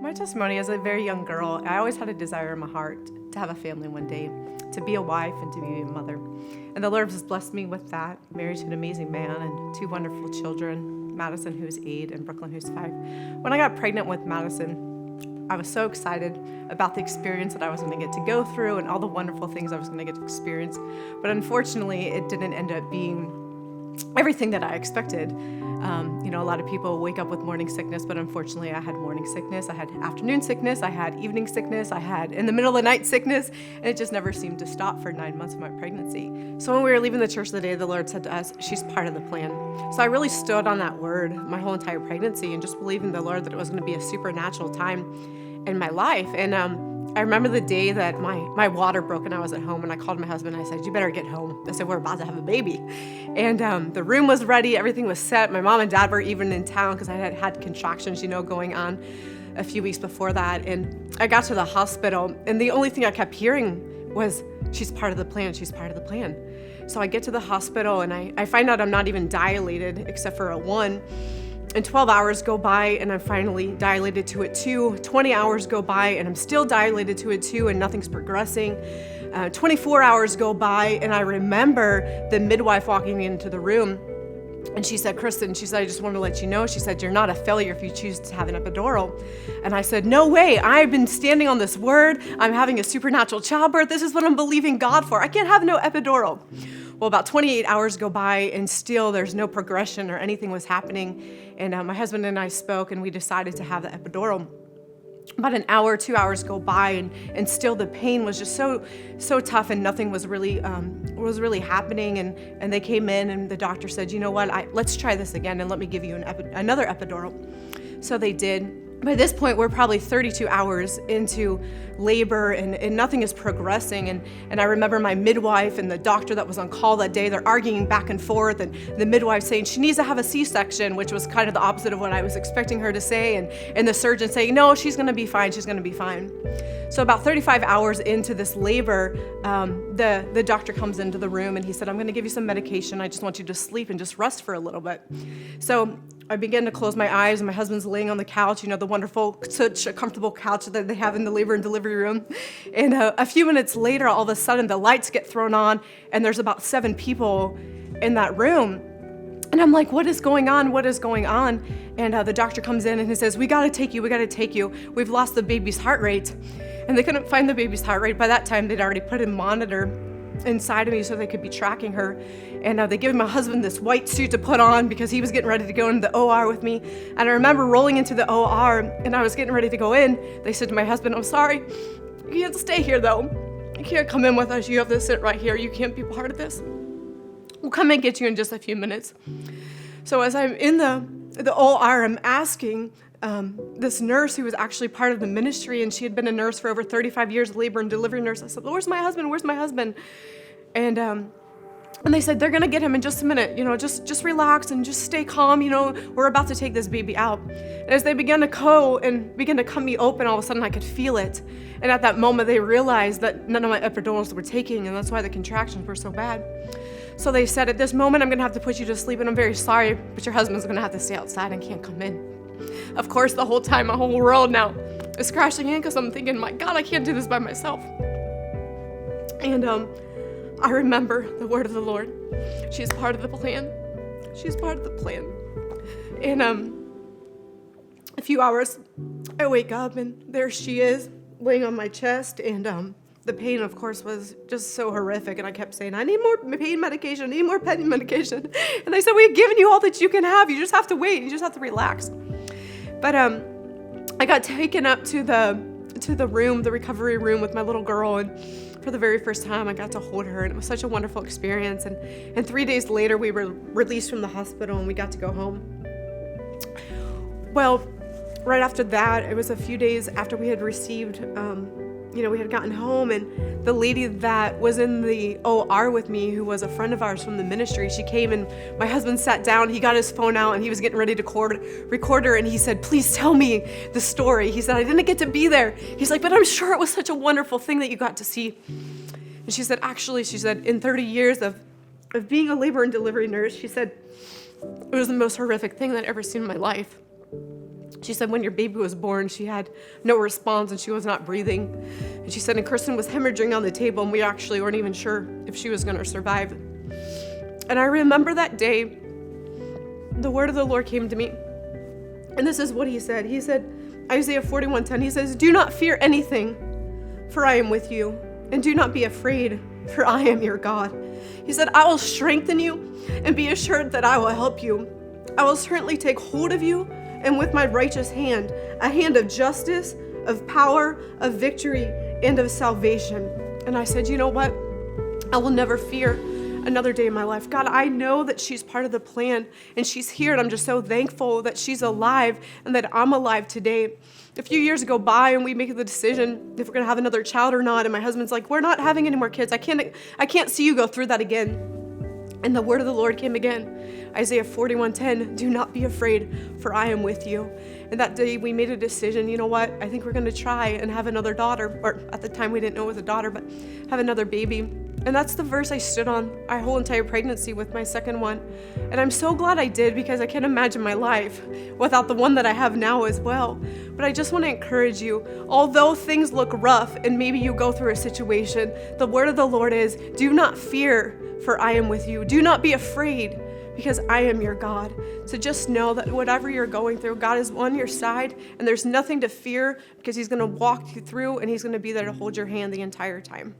My testimony as a very young girl, I always had a desire in my heart to have a family one day, to be a wife and to be a mother. And the Lord has blessed me with that, married to an amazing man and two wonderful children, Madison, who's 8, and Brooklyn, who's 5. When I got pregnant with Madison, I was so excited about the experience that I was going to get to go through and all the wonderful things I was going to get to experience. But unfortunately, it didn't end up being everything that I expected. A lot of people wake up with morning sickness, but unfortunately I had morning sickness, I had afternoon sickness, I had evening sickness, I had in the middle of the night sickness, and it just never seemed to stop for 9 months of my pregnancy. So when we were leaving the church the day, the Lord said to us, she's part of the plan. So I really stood on that word my whole entire pregnancy and just believing the Lord that it was going to be a supernatural time in my life. And I remember the day that my water broke and I was at home, and I called my husband and I said, you better get home. I said, we're about to have a baby. And the room was ready, everything was set. My mom and dad were even in town because I had contractions, going on a few weeks before that. And I got to the hospital, and the only thing I kept hearing was, she's part of the plan, she's part of the plan. So I get to the hospital and I find out I'm not even dilated except for a 1. And 12 hours go by and I'm finally dilated to a 2. 20 hours go by and I'm still dilated to a 2 and nothing's progressing. 24 hours go by and I remember the midwife walking into the room, and she said, Kristen, she said, I just want to let you know, she said, you're not a failure if you choose to have an epidural. And I said, no way, I've been standing on this word. I'm having a supernatural childbirth. This is what I'm believing God for. I can't have no epidural. Well, about 28 hours go by and still there's no progression or anything was happening. And my husband and I spoke and we decided to have the epidural. About an hour, 2 hours go by and still the pain was just so tough and nothing was really happening. And they came in and the doctor said, you know what, let's try this again and let me give you another epidural. So they did. By this point, we're probably 32 hours into labor and nothing is progressing. And I remember my midwife and the doctor that was on call that day, they're arguing back and forth, and the midwife saying she needs to have a C-section, which was kind of the opposite of what I was expecting her to say. And the surgeon saying, no, she's going to be fine. She's going to be fine. So about 35 hours into this labor, the doctor comes into the room and he said, I'm going to give you some medication. I just want you to sleep and just rest for a little bit. So I began to close my eyes, and my husband's laying on the couch, the wonderful, such a comfortable couch that they have in the labor and delivery room. And a few minutes later, all of a sudden, the lights get thrown on, and there's about 7 people in that room. And I'm like, what is going on? What is going on? And the doctor comes in and he says, we got to take you. We've lost the baby's heart rate. And they couldn't find the baby's heart rate. By that time, they'd already put a monitor inside of me so they could be tracking her. And they gave my husband this white suit to put on because he was getting ready to go into the OR with me. And I remember rolling into the OR and I was getting ready to go in. They said to my husband, I'm sorry, you have to stay here though. You can't come in with us. You have to sit right here. You can't be part of this. We'll come and get you in just a few minutes. So as I'm in the OR, I'm asking this nurse who was actually part of the ministry, and she had been a nurse for over 35 years, labor and delivery nurse. I said, where's my husband? Where's my husband? And they said, they're going to get him in just a minute. Just relax and just stay calm. We're about to take this baby out. And as they began to cut me open, all of a sudden I could feel it. And at that moment, they realized that none of my epidurals were taking, and that's why the contractions were so bad. So they said, at this moment, I'm going to have to put you to sleep, and I'm very sorry, but your husband's going to have to stay outside and can't come in. Of course, the whole time, my whole world now is crashing in because I'm thinking, my God, I can't do this by myself. And I remember the word of the Lord. She's part of the plan. She's part of the plan. And a few hours, I wake up and there she is laying on my chest. And the pain, of course, was just so horrific. And I kept saying, I need more pain medication. I need more pain medication. And they said, we've given you all that you can have. You just have to wait. You just have to relax. But I got taken up to the room, the recovery room with my little girl. And for the very first time, I got to hold her, and it was such a wonderful experience. And 3 days later, we were released from the hospital, and we got to go home. Well, right after that, it was a few days after we had received, we had gotten home, and the lady that was in the OR with me, who was a friend of ours from the ministry, she came, and my husband sat down, he got his phone out, and he was getting ready to record her, and he said, please tell me the story. He said, I didn't get to be there. He's like, but I'm sure it was such a wonderful thing that you got to see. And she said, actually, in 30 years of being a labor and delivery nurse, she said, it was the most horrific thing that I'd ever seen in my life. She said when your baby was born, she had no response and she was not breathing. And she said, and Kristen was hemorrhaging on the table, and we actually weren't even sure if she was going to survive. And I remember that day, the word of the Lord came to me. And this is what he said. He said, Isaiah 41:10, he says, do not fear anything, for I am with you. And do not be afraid, for I am your God. He said, I will strengthen you, and be assured that I will help you. I will certainly take hold of you, and with my righteous hand, a hand of justice, of power, of victory, and of salvation. And I said, you know what? I will never fear another day in my life. God, I know that she's part of the plan, and she's here, and I'm just so thankful that she's alive and that I'm alive today. A few years go by, and we make the decision if we're going to have another child or not, and my husband's like, we're not having any more kids. I can't see you go through that again. And the word of the Lord came again. Isaiah 41:10, do not be afraid, for I am with you. And that day we made a decision, you know what? I think we're going to try and have another daughter, or at the time we didn't know it was a daughter, but have another baby. And that's the verse I stood on my whole entire pregnancy with my second one. And I'm so glad I did, because I can't imagine my life without the one that I have now as well. But I just want to encourage you, although things look rough and maybe you go through a situation, the word of the Lord is, do not fear, for I am with you. Do not be afraid, because I am your God. So just know that whatever you're going through, God is on your side, and there's nothing to fear, because he's going to walk you through, and he's going to be there to hold your hand the entire time.